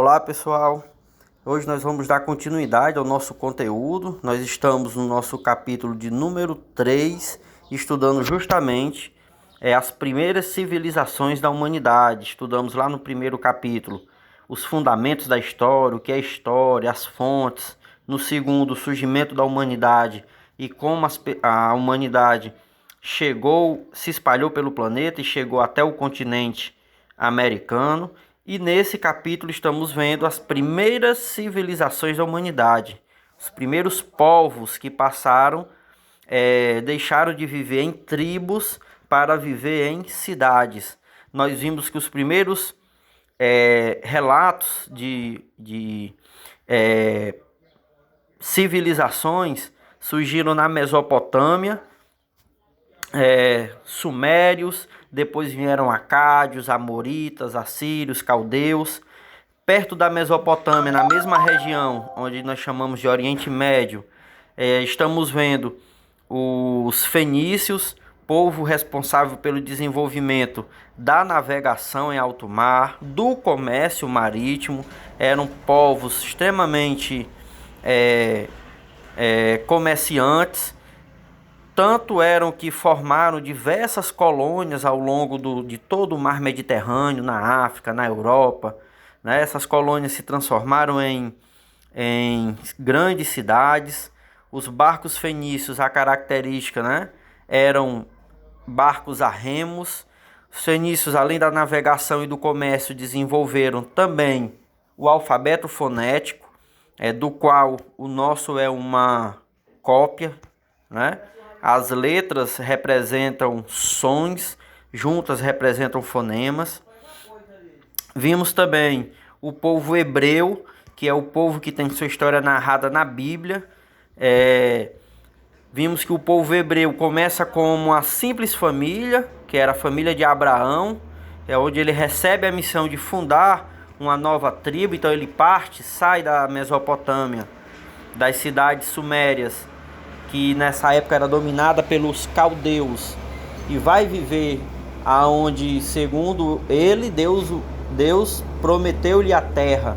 Olá pessoal, hoje nós vamos dar continuidade ao nosso conteúdo. Nós estamos no nosso capítulo de número 3, estudando justamente as primeiras civilizações da humanidade. Estudamos lá no primeiro capítulo os fundamentos da história, o que é história, as fontes. No segundo, o surgimento da humanidade e como a humanidade se espalhou pelo planeta e chegou até o continente americano. E nesse capítulo estamos vendo as primeiras civilizações da humanidade, os primeiros povos que deixaram de viver em tribos para viver em cidades. Nós vimos que os primeiros relatos de civilizações surgiram na Mesopotâmia, sumérios, depois vieram acádios, amoritas, assírios, caldeus. Perto da Mesopotâmia, na mesma região onde nós chamamos de Oriente Médio, estamos vendo os fenícios, povo responsável pelo desenvolvimento da navegação em alto mar, do comércio marítimo. Eram povos extremamente comerciantes. Tanto eram que formaram diversas colônias ao longo de todo o mar Mediterrâneo, na África, na Europa, né? Essas colônias se transformaram em grandes cidades. Os barcos fenícios, a característica, né, eram barcos a remos. Os fenícios, além da navegação e do comércio, desenvolveram também o alfabeto fonético, do qual o nosso é uma cópia, né? As letras representam sons, juntas representam fonemas. Vimos também o povo hebreu, que é o povo que tem sua história narrada na Bíblia. Vimos que o povo hebreu começa como uma simples família, que era a família de Abraão, onde ele recebe a missão de fundar uma nova tribo. Então ele sai da Mesopotâmia, das cidades sumérias, que nessa época era dominada pelos caldeus, e vai viver aonde, segundo ele, Deus prometeu-lhe a terra,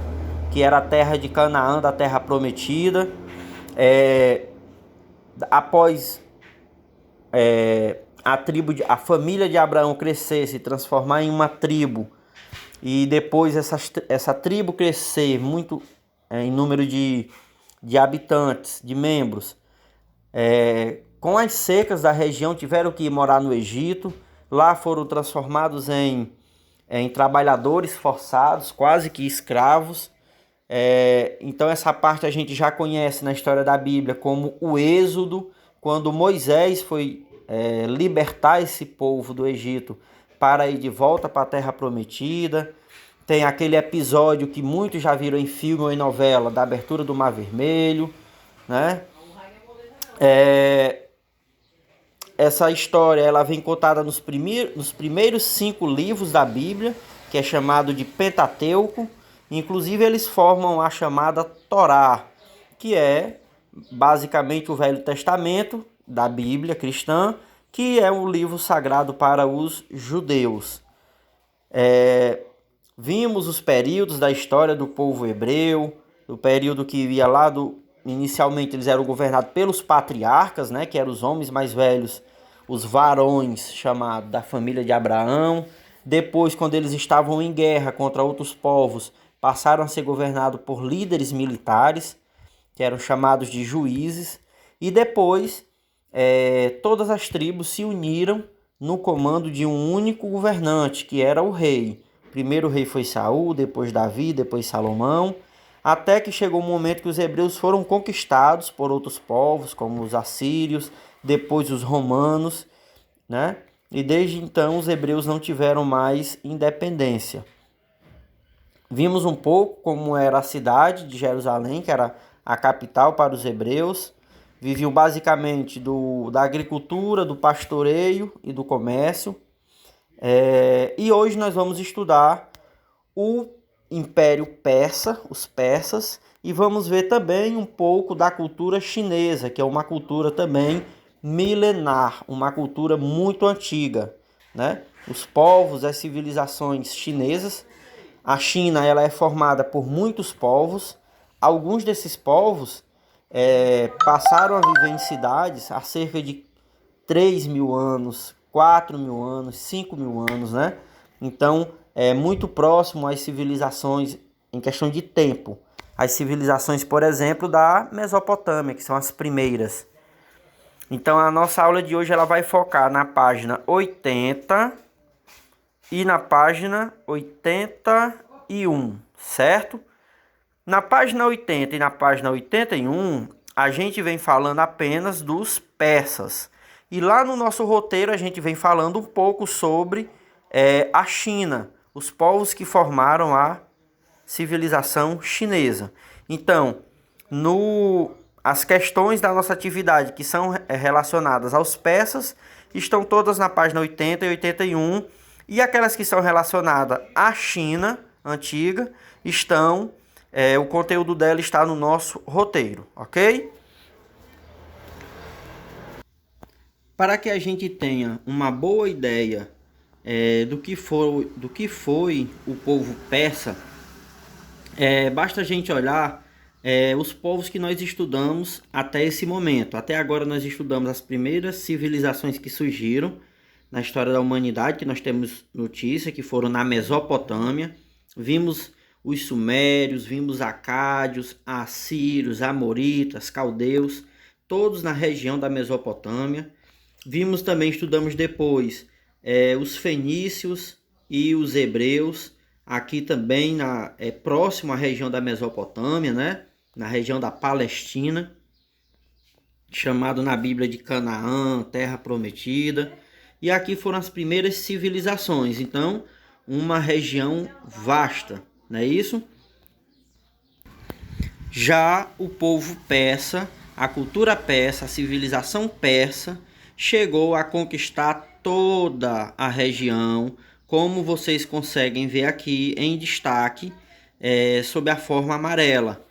que era a terra de Canaã, da terra prometida. Após a família de Abraão crescer, se transformar em uma tribo, e depois essa tribo crescer muito em número de habitantes, de membros, com as secas da região, tiveram que ir morar no Egito. Lá foram transformados em trabalhadores forçados, quase que escravos. Então essa parte a gente já conhece na história da Bíblia como o Êxodo, quando Moisés foi libertar esse povo do Egito para ir de volta para a Terra Prometida. Tem aquele episódio que muitos já viram em filme ou em novela, da abertura do Mar Vermelho, né? Essa história ela vem contada nos primeiros 5 livros da Bíblia, que é chamado de Pentateuco. Inclusive eles formam a chamada Torá, que é basicamente o Velho Testamento da Bíblia cristã, que é um livro sagrado para os judeus. Vimos os períodos da história do povo hebreu, o período que ia lá inicialmente eles eram governados pelos patriarcas, né, que eram os homens mais velhos, os varões chamados da família de Abraão. Depois, quando eles estavam em guerra contra outros povos, passaram a ser governados por líderes militares, que eram chamados de juízes. E depois, todas as tribos se uniram no comando de um único governante, que era o rei. O primeiro rei foi Saul, depois Davi, depois Salomão, até que chegou o momento que os hebreus foram conquistados por outros povos, como os assírios, depois os romanos, né? E desde então os hebreus não tiveram mais independência. Vimos um pouco como era a cidade de Jerusalém, que era a capital para os hebreus. Viviam basicamente da agricultura, do pastoreio e do comércio. E hoje nós vamos estudar o Império Persa, os persas, e vamos ver também um pouco da cultura chinesa, que é uma cultura também milenar, uma cultura muito antiga, né? Os povos, as civilizações chinesas, A China ela é formada por muitos povos. Alguns desses povos passaram a viver em cidades há cerca de 3.000 anos, 4.000 anos, 5.000 anos, né? Então, é muito próximo às civilizações em questão de tempo. As civilizações, por exemplo, da Mesopotâmia, que são as primeiras. Então, a nossa aula de hoje ela vai focar na página 80 e na página 81, certo? Na página 80 e na página 81, a gente vem falando apenas dos persas. E lá no nosso roteiro a gente vem falando um pouco sobre a China, os povos que formaram a civilização chinesa. Então, as questões da nossa atividade que são relacionadas aos persas estão todas na página 80 e 81. E aquelas que são relacionadas à China antiga estão... o conteúdo dela está no nosso roteiro, ok? Para que a gente tenha uma boa ideia do que foi o povo persa, basta a gente olhar os povos que nós estudamos até esse momento. Até agora nós estudamos as primeiras civilizações que surgiram na história da humanidade, que nós temos notícia, que foram na Mesopotâmia. Vimos os sumérios, vimos acádios, assírios, amoritas, caldeus, todos na região da Mesopotâmia. Estudamos depois os fenícios e os hebreus, aqui também próximo à região da Mesopotâmia, né? Na região da Palestina, chamado na Bíblia de Canaã, Terra Prometida. E aqui foram as primeiras civilizações, então uma região vasta, não é isso? Já o povo persa, a cultura persa, a civilização persa, chegou a conquistar toda a região, como vocês conseguem ver aqui em destaque, sob a forma amarela.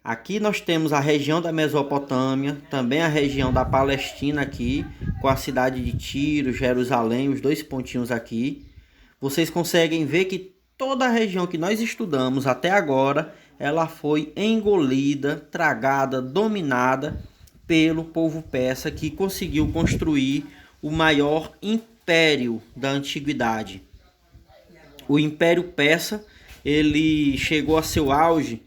Aqui nós temos a região da Mesopotâmia, também a região da Palestina aqui, com a cidade de Tiro, Jerusalém, os dois pontinhos aqui. Vocês conseguem ver que toda a região que nós estudamos até agora, ela foi engolida, tragada, dominada pelo povo persa, que conseguiu construir o maior império da antiguidade. O Império Persa, ele chegou a seu auge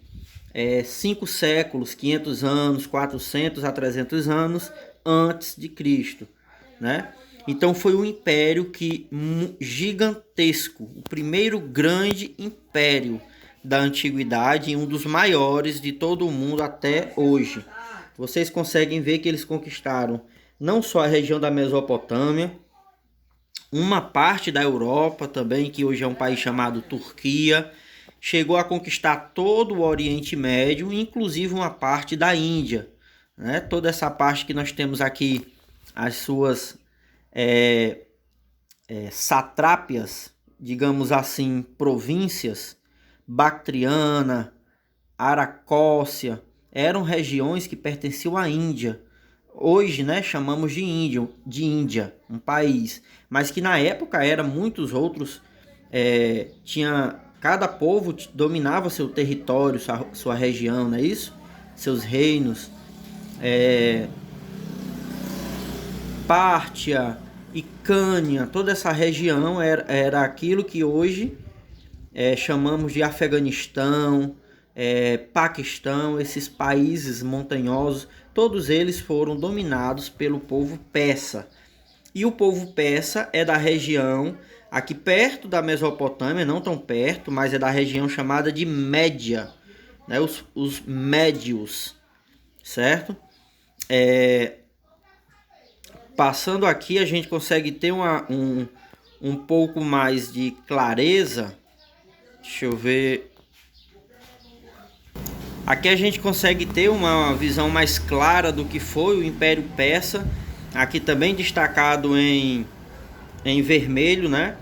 5 séculos, 500 anos, 400 a 300 anos antes de Cristo, né? Então foi um império gigantesco, o primeiro grande império da antiguidade e um dos maiores de todo o mundo até hoje. Vocês conseguem ver que eles conquistaram não só a região da Mesopotâmia, uma parte da Europa também, que hoje é um país chamado Turquia, chegou a conquistar todo o Oriente Médio, inclusive uma parte da Índia, né? Toda essa parte que nós temos aqui, as suas satrápias, digamos assim, províncias, Bactriana, Aracócia, eram regiões que pertenciam à Índia. Hoje, né, chamamos de Índia, um país, mas que na época eram muitos outros, cada povo dominava seu território, sua região, não é isso? Seus reinos. Pártia e Cânia, toda essa região era aquilo que hoje chamamos de Afeganistão, Paquistão, esses países montanhosos, todos eles foram dominados pelo povo persa. E o povo persa é da região aqui perto da Mesopotâmia, não tão perto, mas é da região chamada de Média, né? Os médios, certo? Passando aqui, a gente consegue ter um pouco mais de clareza. Deixa eu ver. Aqui a gente consegue ter uma visão mais clara do que foi o Império Persa. Aqui também destacado em vermelho, né?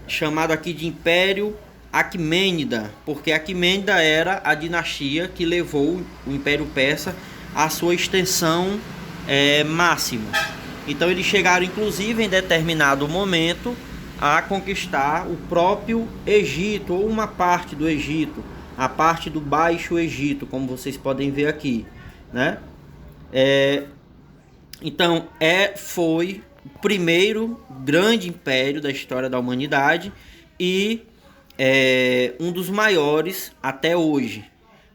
Chamado aqui de Império Aquimênida, porque Aquimênida era a dinastia que levou o Império Persa à sua extensão máxima. Então eles chegaram inclusive em determinado momento a conquistar o próprio Egito, ou uma parte do Egito, a parte do Baixo Egito, como vocês podem ver aqui, né? Então, foi o primeiro grande império da história da humanidade e um dos maiores até hoje.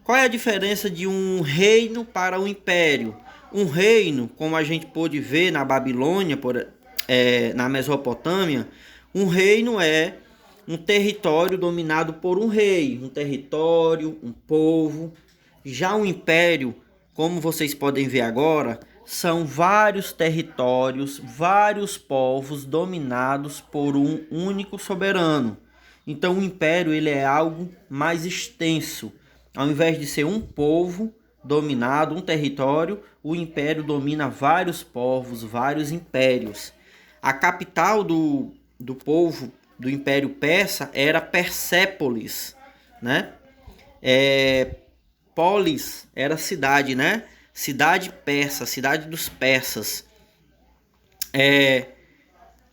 Qual é a diferença de um reino para um império? Um reino, como a gente pôde ver na Babilônia, na Mesopotâmia, um reino é um território dominado por um rei, um território, um povo. Já um império, como vocês podem ver agora, são vários territórios, vários povos dominados por um único soberano. Então o império ele é algo mais extenso. Ao invés de ser um povo dominado, um território, o império domina vários povos, vários impérios. A capital do povo do Império Persa era Persépolis, né? Polis era cidade, né? Cidade persa, cidade dos persas.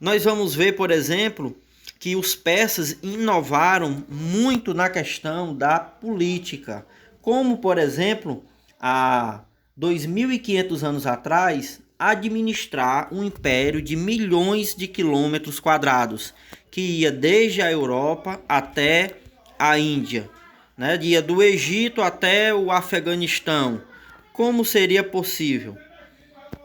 Nós vamos ver, por exemplo, que os persas inovaram muito na questão da política. Como, por exemplo, há 2.500 anos atrás, administrar um império de milhões de quilômetros quadrados, que ia desde a Europa até a Índia, né? Ia do Egito até o Afeganistão. Como seria possível?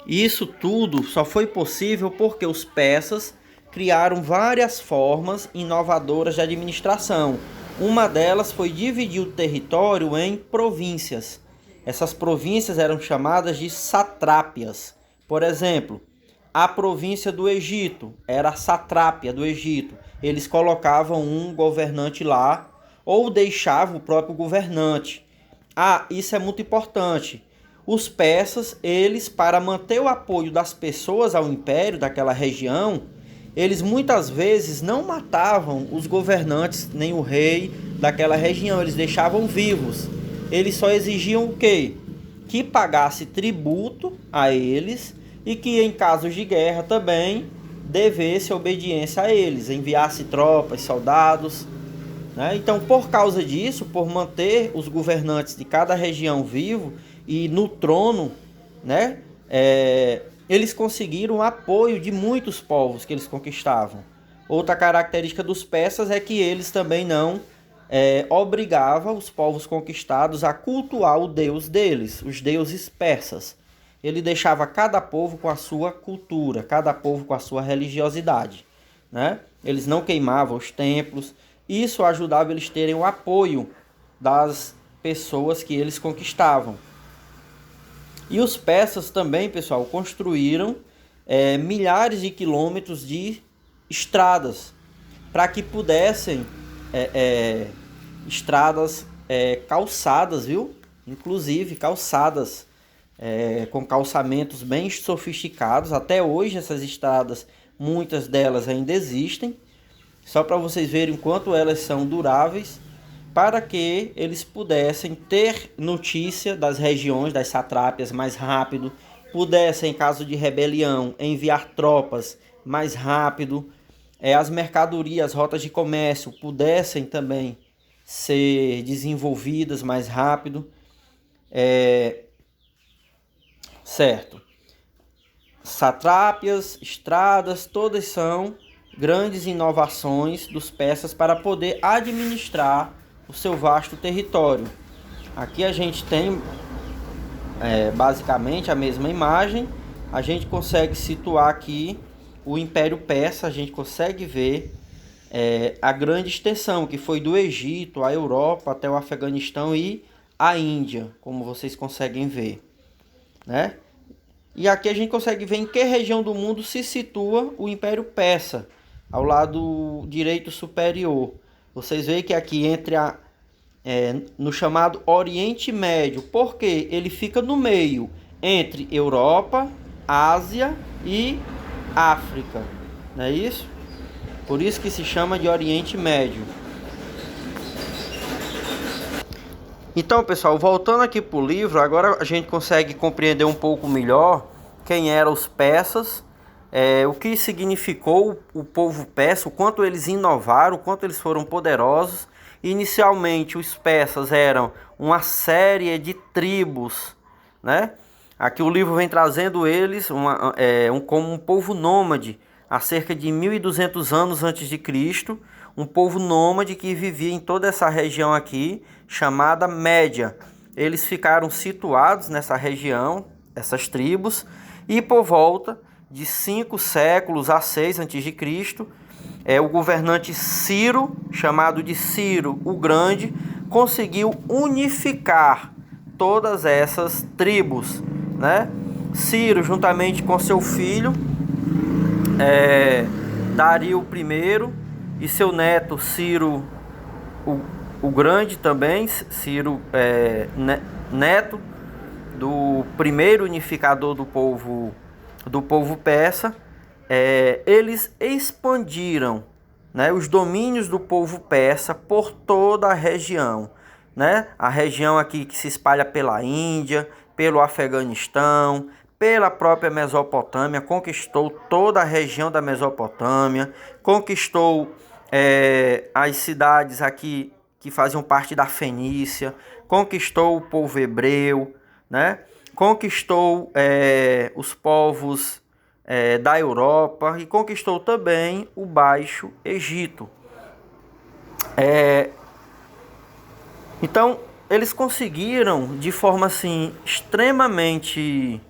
Isso tudo só foi possível porque os persas criaram várias formas inovadoras de administração. Uma delas foi dividir o território em províncias. Essas províncias eram chamadas de satrápias. Por exemplo, a província do Egito era a satrápia do Egito. Eles colocavam um governante lá ou deixavam o próprio governante. Isso é muito importante. Os persas, eles, para manter o apoio das pessoas ao império daquela região, eles muitas vezes não matavam os governantes nem o rei daquela região, eles deixavam vivos. Eles só exigiam o quê? Que pagasse tributo a eles e que em casos de guerra também devesse obediência a eles, enviasse tropas, soldados, né? Então, por causa disso, por manter os governantes de cada região vivo e no trono, né? Eles conseguiram o apoio de muitos povos que eles conquistavam. Outra característica dos persas é que eles também não obrigavam os povos conquistados a cultuar o deus deles, os deuses persas. Ele deixava cada povo com a sua cultura, cada povo com a sua religiosidade, né? Eles não queimavam os templos. Isso ajudava eles terem o apoio das pessoas que eles conquistavam. E os persas também, pessoal, construíram milhares de quilômetros de estradas para que pudessem estradas calçadas, viu? Inclusive calçadas com calçamentos bem sofisticados. Até hoje essas estradas, muitas delas ainda existem. Só para vocês verem quanto elas são duráveis, para que eles pudessem ter notícia das regiões, das satrápias mais rápido, pudessem, em caso de rebelião, enviar tropas mais rápido, as mercadorias, as rotas de comércio pudessem também ser desenvolvidas mais rápido, certo? Satrápias, estradas, todas são grandes inovações dos persas para poder administrar o seu vasto território. Aqui a gente tem basicamente a mesma imagem. A gente consegue situar aqui o Império Persa, a gente consegue ver a grande extensão que foi do Egito, a Europa, até o Afeganistão e a Índia, como vocês conseguem ver, né? E aqui a gente consegue ver em que região do mundo se situa o Império Persa, ao lado direito superior. Vocês veem que aqui entre no chamado Oriente Médio, porque ele fica no meio entre Europa, Ásia e África, não é isso? Por isso que se chama de Oriente Médio. Então, pessoal, voltando aqui para o livro, agora a gente consegue compreender um pouco melhor quem eram os persas, o que significou o povo persa, o quanto eles inovaram, o quanto eles foram poderosos. Inicialmente, os persas eram uma série de tribos, né? Aqui o livro vem trazendo eles como um povo nômade, há cerca de 1200 anos antes de Cristo, um povo nômade que vivia em toda essa região aqui, chamada Média. Eles ficaram situados nessa região, essas tribos, e por volta de 5 séculos a 6 a.C., o governante Ciro, chamado de Ciro o Grande, conseguiu unificar todas essas tribos, né? Ciro, juntamente com seu filho, Dario I, e seu neto Ciro o Grande também, Ciro neto do primeiro unificador do povo persa, eles expandiram, né, os domínios do povo persa por toda a região, né? A região aqui que se espalha pela Índia, pelo Afeganistão, pela própria Mesopotâmia, conquistou toda a região da Mesopotâmia, conquistou as cidades aqui que faziam parte da Fenícia, conquistou o povo hebreu, né? Conquistou os povos da Europa e conquistou também o Baixo Egito. Então, eles conseguiram, de forma assim, extremamente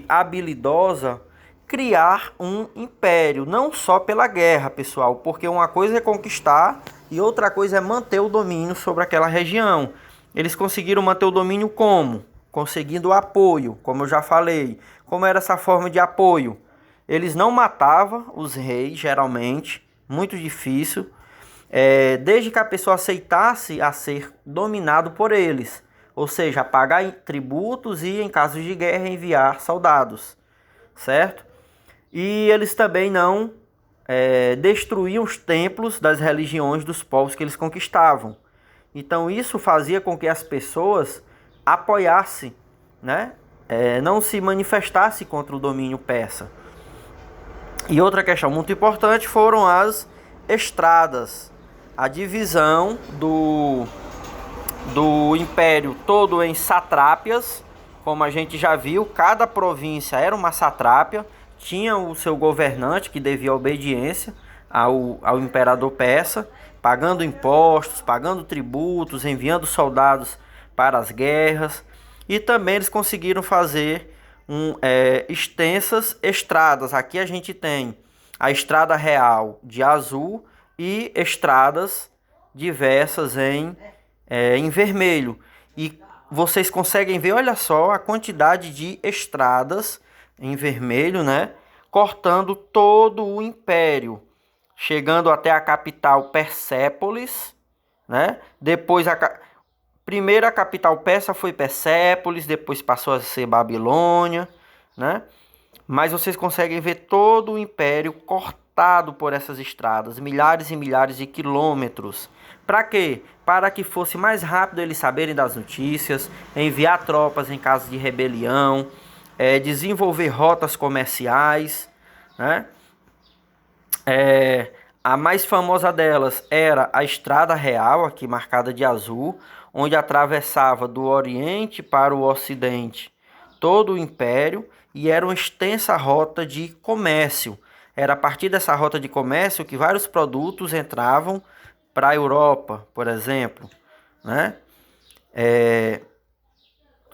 habilidosa, criar um império, não só pela guerra, pessoal, porque uma coisa é conquistar e outra coisa é manter o domínio sobre aquela região. Eles conseguiram manter o domínio como? Conseguindo apoio, como eu já falei. Como era essa forma de apoio? Eles não matavam os reis, geralmente, muito difícil, desde que a pessoa aceitasse a ser dominado por eles, ou seja, pagar tributos e, em casos de guerra, enviar soldados, certo? E eles também não destruíam os templos das religiões dos povos que eles conquistavam. Então isso fazia com que as pessoas apoiassem, né? Não se manifestasse contra o domínio persa. E outra questão muito importante foram as estradas. A divisão do império todo em satrápias. Como a gente já viu, cada província era uma satrápia, tinha o seu governante que devia obediência ao imperador persa, pagando impostos, pagando tributos, enviando soldados para as guerras. E também eles conseguiram fazer extensas estradas. Aqui a gente tem a Estrada Real de azul e estradas diversas em vermelho. E vocês conseguem ver, olha só, a quantidade de estradas em vermelho, né? Cortando todo o império, chegando até a capital Persépolis, né? Depois primeiro a capital persa foi Persépolis, depois passou a ser Babilônia, né? Mas vocês conseguem ver todo o império cortado por essas estradas, milhares e milhares de quilômetros. Para quê? Para que fosse mais rápido eles saberem das notícias, enviar tropas em caso de rebelião, desenvolver rotas comerciais, né? A mais famosa delas era a Estrada Real, aqui marcada de azul, onde atravessava do Oriente para o Ocidente todo o Império e era uma extensa rota de comércio. Era a partir dessa rota de comércio que vários produtos entravam para a Europa, por exemplo, né?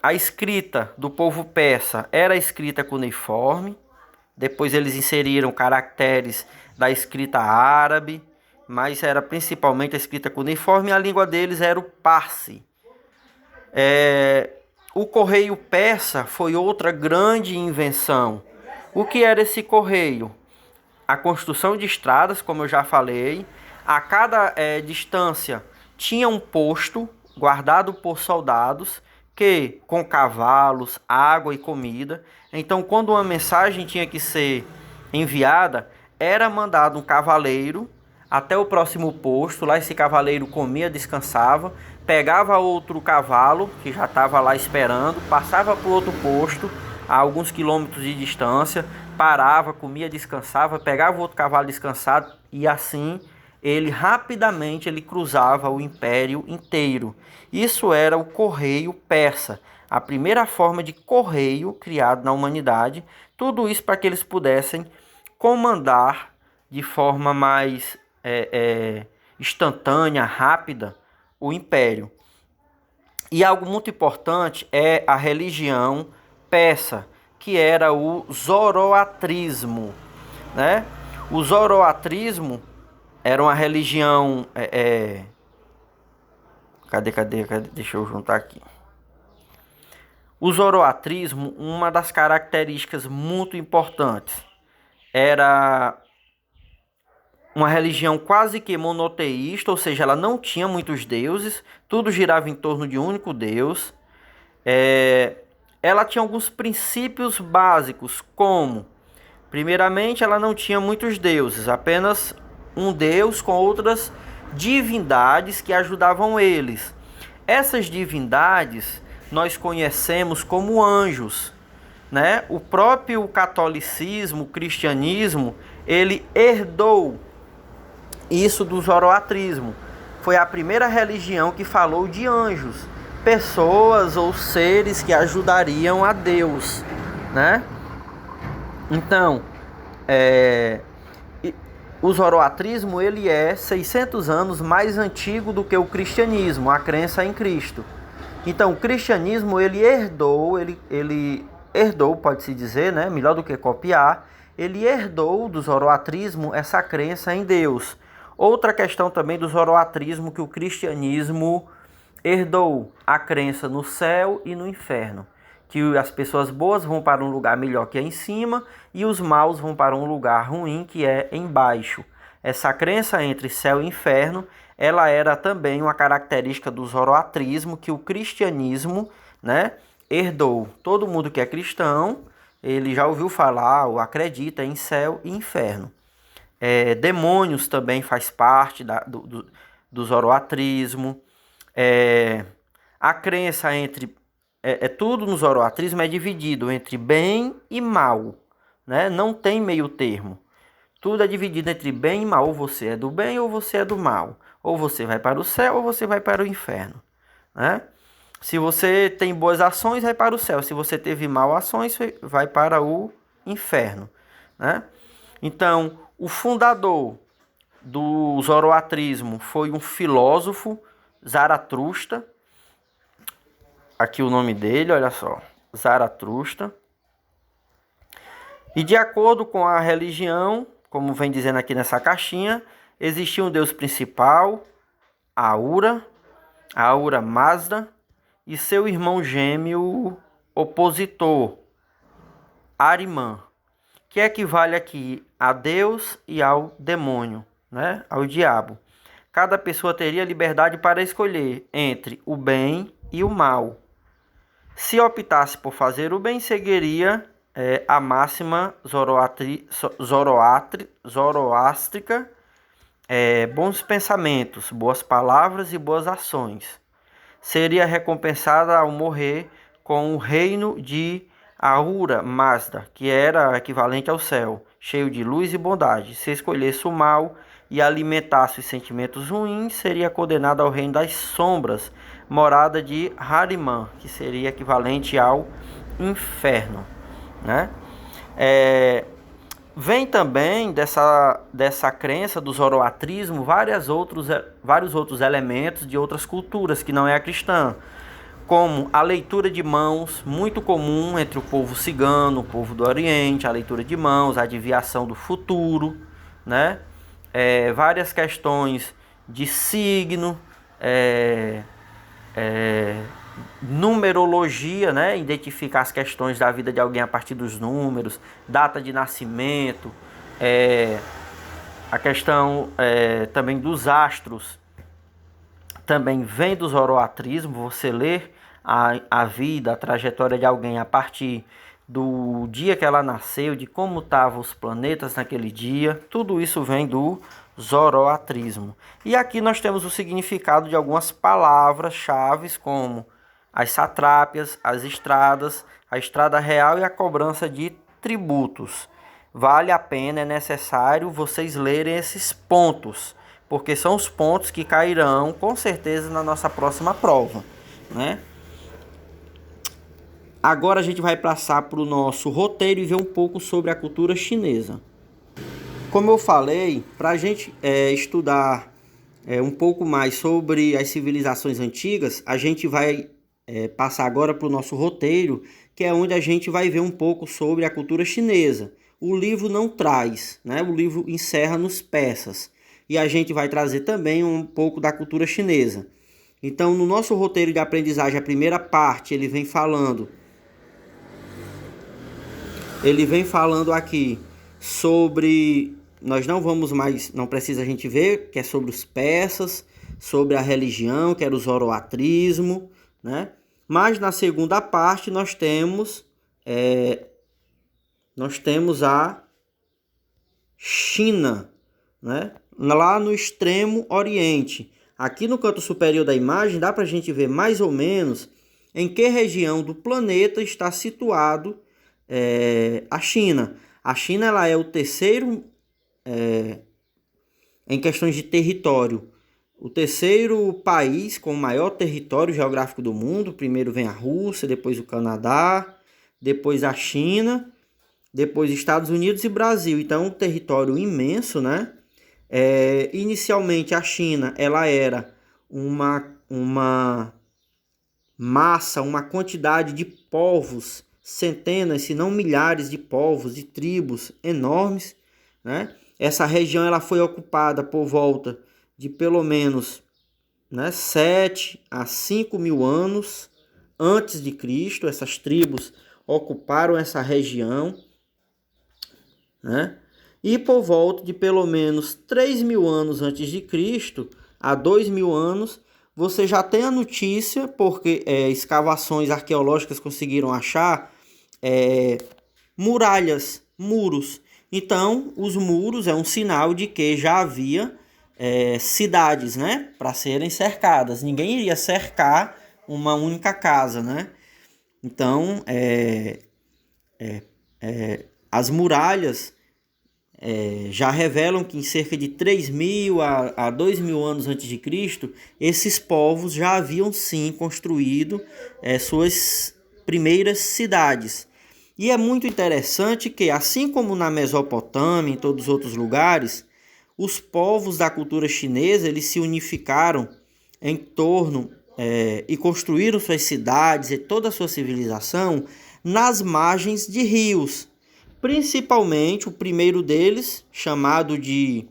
A escrita do povo persa era escrita cuneiforme. Depois eles inseriram caracteres da escrita árabe, mas era principalmente a escrita cuneiforme, e a língua deles era o parsi. O correio persa foi outra grande invenção. O que era esse correio? A construção de estradas, como eu já falei. A cada distância tinha um posto guardado por soldados, que com cavalos, água e comida. Então, quando uma mensagem tinha que ser enviada, era mandado um cavaleiro até o próximo posto. Lá esse cavaleiro comia, descansava, pegava outro cavalo que já estava lá esperando, passava para o outro posto a alguns quilômetros de distância, parava, comia, descansava, pegava o outro cavalo descansado e assim ele rapidamente ele cruzava o império inteiro. Isso era o correio persa, a primeira forma de correio criado na humanidade. Tudo isso para que eles pudessem comandar de forma mais instantânea, rápida, o império. E algo muito importante é a religião persa, que era o zoroatrismo, né? O zoroatrismo era uma religião... Cadê? Deixa eu juntar aqui. O zoroatrismo, uma das características muito importantes, era uma religião quase que monoteísta, ou seja, ela não tinha muitos deuses, tudo girava em torno de um único Deus. Ela tinha alguns princípios básicos, como, primeiramente, ela não tinha muitos deuses, apenas um Deus com outras divindades que ajudavam eles. Essas divindades nós conhecemos como anjos, né? O próprio catolicismo, o cristianismo, ele herdou isso do zoroatrismo. Foi a primeira religião que falou de anjos, pessoas ou seres que ajudariam a Deus, né? Então, o zoroatrismo ele é 600 anos mais antigo do que o cristianismo, a crença em Cristo. Então, o cristianismo ele herdou, pode-se dizer, né? Melhor do que copiar, ele herdou do zoroatrismo essa crença em Deus. Outra questão também do zoroatrismo que o cristianismo herdou, a crença no céu e no inferno. Que as pessoas boas vão para um lugar melhor que é em cima e os maus vão para um lugar ruim que é embaixo. Essa crença entre céu e inferno, ela era também uma característica do zoroatrismo que o cristianismo, né, herdou. Todo mundo que é cristão, ele já ouviu falar ou acredita em céu e inferno. Demônios também faz parte do zoroatrismo. A crença entre... tudo no zoroatrismo é dividido entre bem e mal, né? Não tem meio termo. Tudo é dividido entre bem e mal. Ou você é do bem ou você é do mal. Ou você vai para o céu ou você vai para o inferno, né? Se você tem boas ações, vai para o céu. Se você teve mal ações, vai para o inferno, né? Então, o fundador do zoroatrismo foi um filósofo, Zaratustra. Aqui o nome dele, olha só, Zaratustra. E de acordo com a religião, como vem dizendo aqui nessa caixinha, existia um deus principal, Ahura Mazda, e seu irmão gêmeo opositor, Ahriman, que equivale aqui a Deus e ao demônio, né? Ao diabo. Cada pessoa teria liberdade para escolher entre o bem e o mal. Se optasse por fazer o bem, seguiria a máxima zoroástrica, bons pensamentos, boas palavras e boas ações. Seria recompensada ao morrer com o reino de Ahura Mazda, que era equivalente ao céu, cheio de luz e bondade. Se escolhesse o mal e alimentasse os sentimentos ruins, seria condenado ao reino das sombras, morada de Ahriman, que seria equivalente ao inferno, né? Vem também dessa crença do zoroatrismo vários outros elementos de outras culturas que não é a cristã, como a leitura de mãos, muito comum entre o povo cigano, o povo do Oriente, a leitura de mãos, a adivinhação do futuro, né? Várias questões de signo, numerologia, né? Identificar as questões da vida de alguém a partir dos números, data de nascimento, a questão também dos astros, também vem do zoroatrismo. Você ler a vida, a trajetória de alguém a partir do dia que ela nasceu, de como estavam os planetas naquele dia, tudo isso vem do zoroatrismo. E aqui nós temos o significado de algumas palavras-chave, como as satrápias, as estradas, a estrada real e a cobrança de tributos. vale a pena, é necessário vocês lerem esses pontos, porque são os pontos que cairão com certeza na nossa próxima prova, né? Agora a gente vai passar para o nosso roteiro e ver um pouco sobre a cultura chinesa. Como eu falei, para a gente estudar um pouco mais sobre as civilizações antigas, a gente vai passar agora para o nosso roteiro, que é onde a gente vai ver um pouco sobre a cultura chinesa. O livro não traz, né? O livro encerra nos persas. E a gente vai trazer também um pouco da cultura chinesa. Então, no nosso roteiro de aprendizagem, a primeira parte, ele vem falando aqui sobre... Nós não vamos mais, não precisa a gente ver, que é sobre os persas, sobre a religião, que era o zoroatrismo, né? Mas na segunda parte nós temos a China, né? Lá no extremo oriente. Aqui no canto superior da imagem dá para a gente ver mais ou menos em que região do planeta está situado a China. A China ela é o terceiro, em questões de território, o terceiro país com o maior território geográfico do mundo. Primeiro vem a Rússia, depois o Canadá, depois a China, depois Estados Unidos e Brasil. Então, um território imenso, né? Inicialmente a China ela era uma massa, uma quantidade de povos, centenas, se não milhares de povos e tribos enormes, né? Essa região ela foi ocupada por volta de pelo menos 7 a 5 mil anos antes de Cristo. Essas tribos ocuparam essa região, né? E por volta de pelo menos 3 mil anos antes de Cristo a 2 mil anos, você já tem a notícia, porque escavações arqueológicas conseguiram achar muralhas, muros. Então, os muros é um sinal de que já havia cidades, né, para serem cercadas. Ninguém iria cercar uma única casa, né? Então, as muralhas já revelam que em cerca de 3 mil a 2 mil anos antes de Cristo, esses povos já haviam sim construído suas primeiras cidades. E é muito interessante que, assim como na Mesopotâmia e em todos os outros lugares, os povos da cultura chinesa eles se unificaram em torno e construíram suas cidades e toda a sua civilização nas margens de rios. Principalmente o primeiro deles, chamado de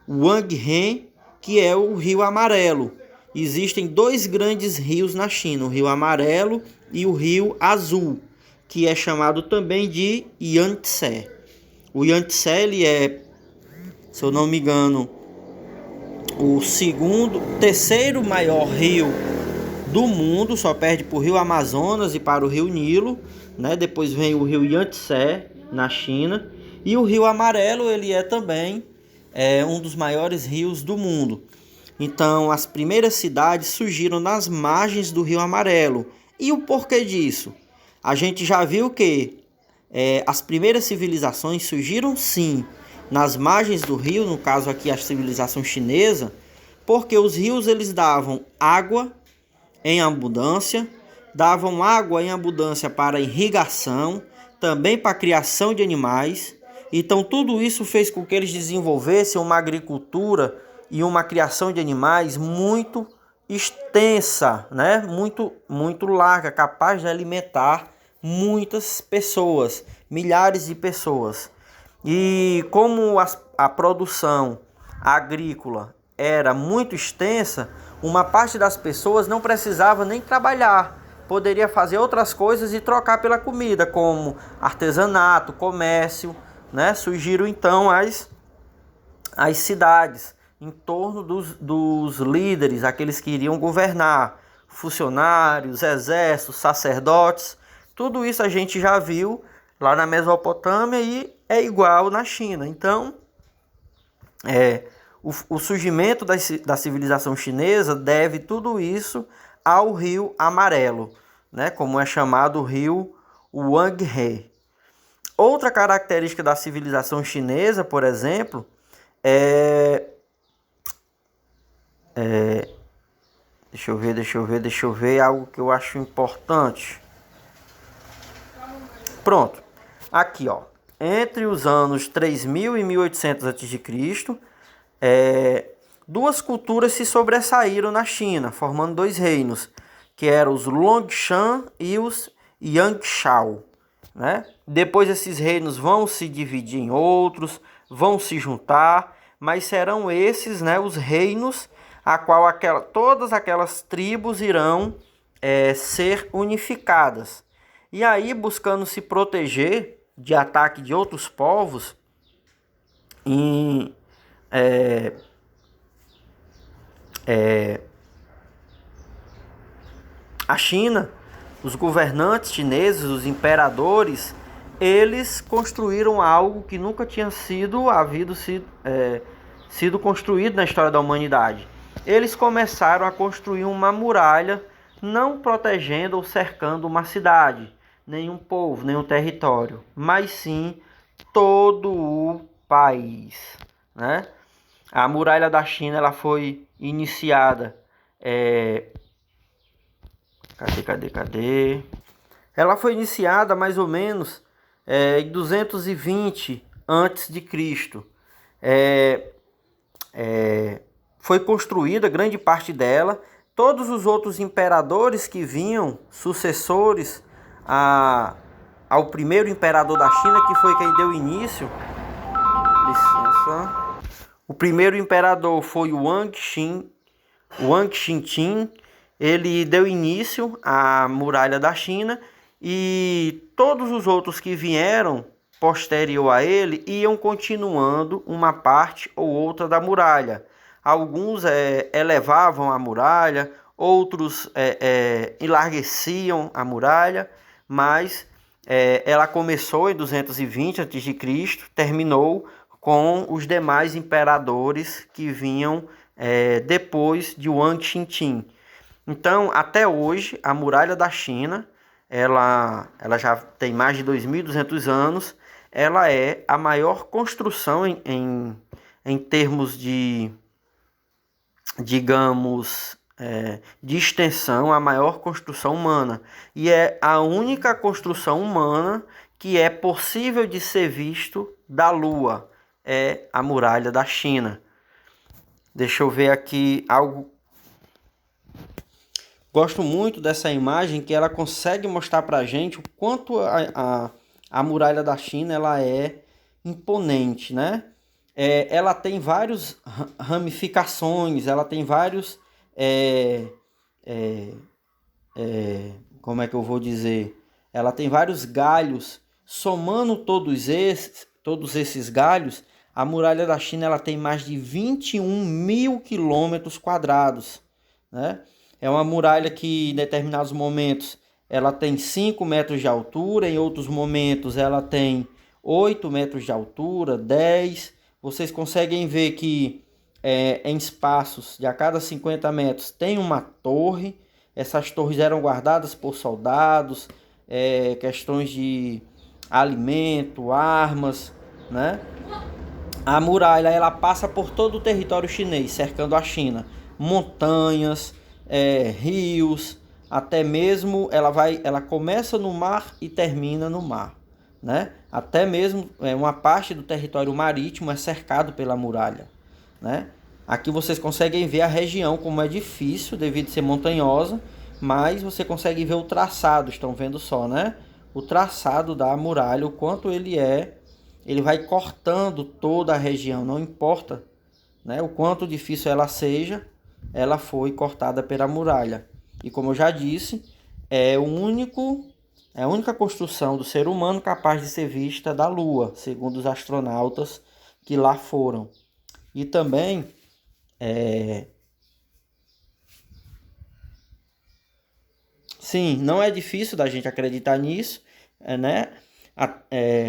Wanghe, que é o Rio Amarelo. Existem dois grandes rios na China, o Rio Amarelo e o Rio Azul, que é chamado também de Yangtze. O Yangtze ele é, se eu não me engano, o terceiro maior rio do mundo, só perde para o Rio Amazonas e para o Rio Nilo, né? Depois vem o Rio Yangtze na China, e o Rio Amarelo ele é também um dos maiores rios do mundo. Então, as primeiras cidades surgiram nas margens do Rio Amarelo. E o porquê disso? A gente já viu que as primeiras civilizações surgiram sim nas margens do rio, no caso aqui a civilização chinesa, porque os rios eles davam água em abundância, para irrigação, também para a criação de animais. Então tudo isso fez com que eles desenvolvessem uma agricultura e uma criação de animais muito extensa, né? Muito larga, capaz de alimentar muitas pessoas, milhares de pessoas. E como a produção agrícola era muito extensa, uma parte das pessoas não precisava nem trabalhar, poderia fazer outras coisas e trocar pela comida, como artesanato, comércio, né? Surgiram então as cidades em torno dos líderes, aqueles que iriam governar, funcionários, exércitos, sacerdotes. Tudo isso a gente já viu lá na Mesopotâmia e é igual na China. Então, o surgimento da civilização chinesa deve tudo isso ao Rio Amarelo, né? Como é chamado o Rio Wanghe. Outra característica da civilização chinesa, por exemplo, é deixa eu ver algo que eu acho importante. Pronto. Aqui, ó. Entre os anos 3000 e 1800 a.C., duas culturas se sobressaíram na China, formando dois reinos, que eram os Longshan e os Yangshao, né? Depois esses reinos vão se dividir em outros, vão se juntar, mas serão esses, né, os reinos a qual todas aquelas tribos irão ser unificadas. E aí, buscando se proteger de ataque de outros povos, a China, os governantes chineses, os imperadores, eles construíram algo que nunca tinha sido construído na história da humanidade. Eles começaram a construir uma muralha, não protegendo ou cercando uma cidade, nenhum povo, nenhum território, mas sim todo o país, né? A muralha da China, ela foi iniciada Ela foi iniciada mais ou menos em 220 antes de Cristo. Foi construída grande parte dela. Todos os outros imperadores que vinham, sucessores ao primeiro imperador da China, que foi quem deu início. Licença. O primeiro imperador foi o Wang Xintin. Ele deu início à muralha da China e todos os outros que vieram posterior a ele iam continuando uma parte ou outra da muralha. Alguns elevavam a muralha, outros enlargueciam a muralha, mas ela começou em 220 a.C., terminou com os demais imperadores que vinham depois de Wang Xintin. Então, até hoje, a muralha da China, ela já tem mais de 2.200 anos, ela é a maior construção em termos de, digamos, de extensão, a maior construção humana. E é a única construção humana que é possível de ser visto da Lua, é a muralha da China. Deixa eu ver aqui algo. Gosto muito dessa imagem, que ela consegue mostrar para a gente o quanto a muralha da China ela é imponente, né? Ela tem várias ramificações, ela tem vários... como é que eu vou dizer? Ela tem vários galhos. Somando todos esses galhos, a muralha da China ela tem mais de 21 mil quilômetros quadrados, né? É uma muralha que em determinados momentos ela tem 5 metros de altura, em outros momentos ela tem 8 metros de altura, 10. Vocês conseguem ver que em espaços de a cada 50 metros tem uma torre. Essas torres eram guardadas por soldados, questões de alimento, armas, né? A muralha ela passa por todo o território chinês, cercando a China. Montanhas, rios, até mesmo ela começa no mar e termina no mar, né? Até mesmo uma parte do território marítimo é cercado pela muralha, né? Aqui vocês conseguem ver a região como é difícil devido a ser montanhosa, mas você consegue ver o traçado, estão vendo só, né? O traçado da muralha, o quanto ele vai cortando toda a região, não importa, né, o quanto difícil ela seja, ela foi cortada pela muralha. E como eu já disse, é a única construção do ser humano capaz de ser vista da Lua, segundo os astronautas que lá foram. E também sim, não é difícil da gente acreditar nisso, né?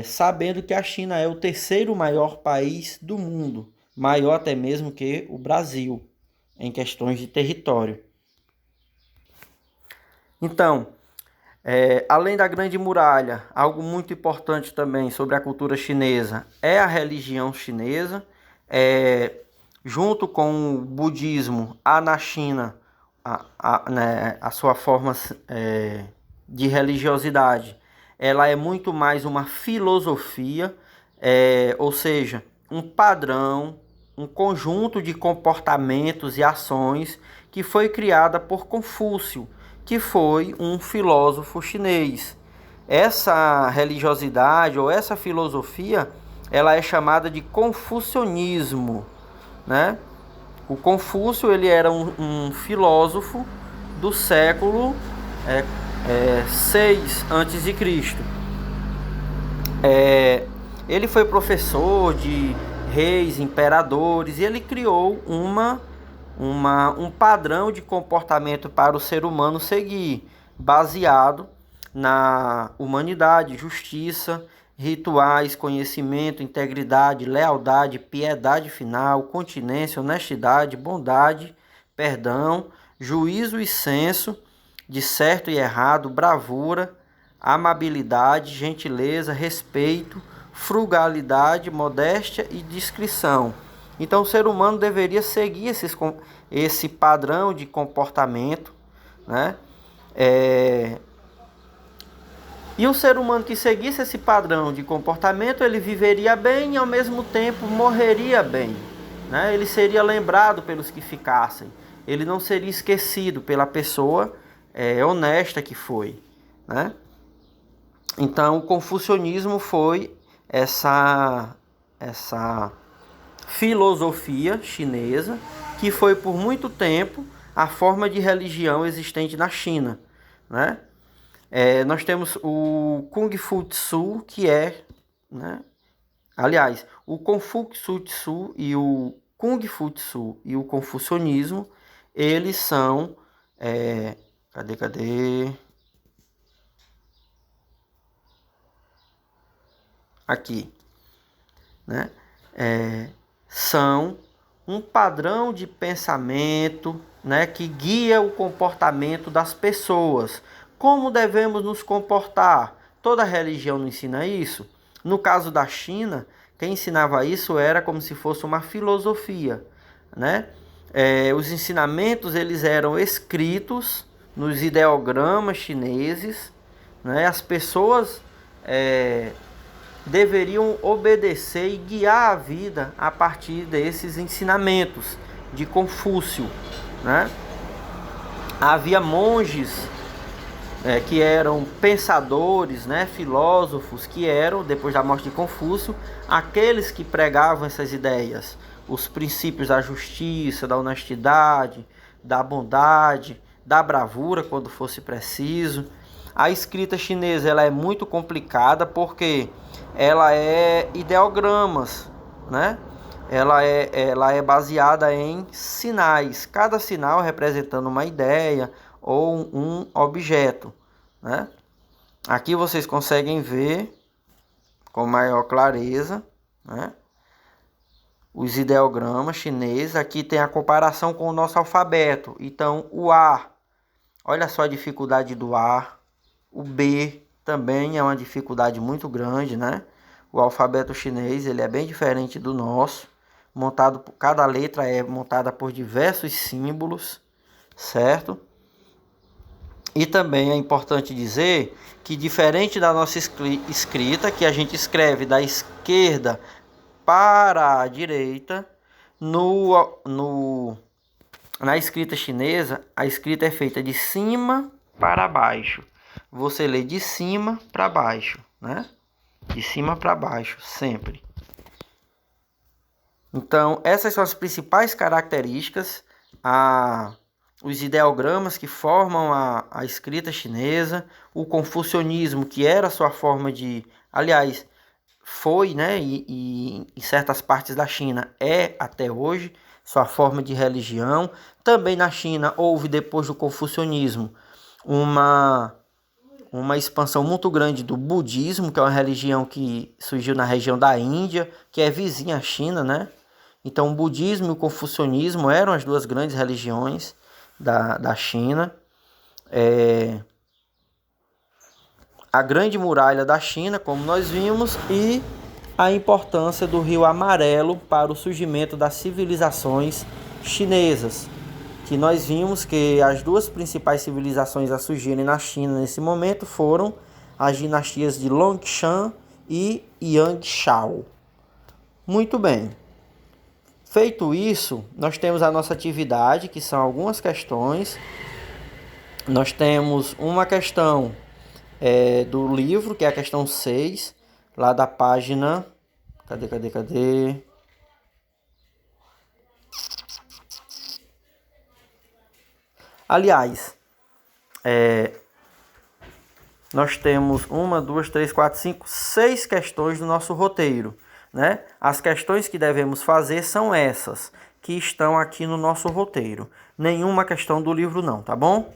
Sabendo que a China é o terceiro maior país do mundo, maior até mesmo que o Brasil, em questões de território. Então, Além da Grande Muralha, algo muito importante também sobre a cultura chinesa é a religião chinesa. Junto com o budismo, há na China né, a sua forma de religiosidade. Ela é muito mais uma filosofia, ou seja, um padrão, um conjunto de comportamentos e ações que foi criada por Confúcio, que foi um filósofo chinês. Essa religiosidade ou essa filosofia, ela é chamada de confucionismo, né? O Confúcio, ele era um filósofo do século 6 a.C. Ele foi professor de reis, imperadores, e ele criou um padrão de comportamento para o ser humano seguir, baseado na humanidade, justiça, rituais, conhecimento, integridade, lealdade, piedade final, continência, honestidade, bondade, perdão, juízo e senso de certo e errado, bravura, amabilidade, gentileza, respeito, frugalidade, modéstia e discrição. Então o ser humano deveria seguir esse padrão de comportamento, né? E o ser humano que seguisse esse padrão de comportamento, ele viveria bem e ao mesmo tempo morreria bem, né? Ele seria lembrado pelos que ficassem. Ele não seria esquecido pela pessoa honesta que foi, né? Então o confucionismo foi essa filosofia chinesa que foi por muito tempo a forma de religião existente na China, né? Nós temos o Kung Fu Tzu, que né? Aliás, o Confucio Tzu e o Kung Fu Tzu e o confucionismo, eles são... cadê? Aqui, né? São um padrão de pensamento, né, que guia o comportamento das pessoas. Como devemos nos comportar? Toda religião não ensina isso. No caso da China, quem ensinava isso era como se fosse uma filosofia, né? Os ensinamentos, eles eram escritos nos ideogramas chineses, né? As pessoas deveriam obedecer e guiar a vida a partir desses ensinamentos de Confúcio, né? Havia monges que eram pensadores, né, filósofos, que eram, depois da morte de Confúcio, aqueles que pregavam essas ideias, os princípios da justiça, da honestidade, da bondade, da bravura, quando fosse preciso. A escrita chinesa, ela é muito complicada porque ela é ideogramas, né? Ela é baseada em sinais, cada sinal representando uma ideia ou um objeto, né? Aqui vocês conseguem ver com maior clareza, né, os ideogramas chineses. Aqui tem a comparação com o nosso alfabeto. Então, o A, olha só a dificuldade do A. O B também é uma dificuldade muito grande, né? O alfabeto chinês, ele é bem diferente do nosso. Cada letra é montada por diversos símbolos, certo? E também é importante dizer que, diferente da nossa escrita, que a gente escreve da esquerda para a direita, na escrita chinesa, a escrita é feita de cima para baixo. Você lê de cima para baixo, né? De cima para baixo, sempre. Então, essas são as principais características, os ideogramas que formam a escrita chinesa, o confucionismo, que era a sua forma de... Aliás, foi, né, e em certas partes da China é até hoje sua forma de religião. Também na China houve, depois do confucionismo, uma expansão muito grande do budismo, que é uma religião que surgiu na região da Índia, que é vizinha à China, né? Então o budismo e o confucionismo eram as duas grandes religiões da China. a Grande Muralha da China, como nós vimos, e a importância do Rio Amarelo para o surgimento das civilizações chinesas, que nós vimos que as duas principais civilizações a surgirem na China nesse momento foram as dinastias de Longshan e Yangshao. Muito bem. Feito isso, nós temos a nossa atividade, que são algumas questões. Nós temos uma questão do livro, que é a questão 6, lá da página... Cadê? Aliás, nós temos 1, 2, 3, 4, 5, 6 questões do nosso roteiro, né? As questões que devemos fazer são essas, que estão aqui no nosso roteiro. Nenhuma questão do livro não, tá bom?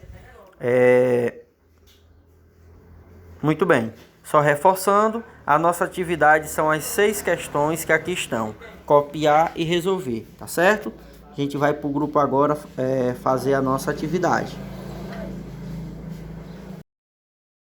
Muito bem. Só reforçando, a nossa atividade são as 6 questões que aqui estão. Copiar e resolver, tá certo? A gente vai para o grupo agora fazer a nossa atividade.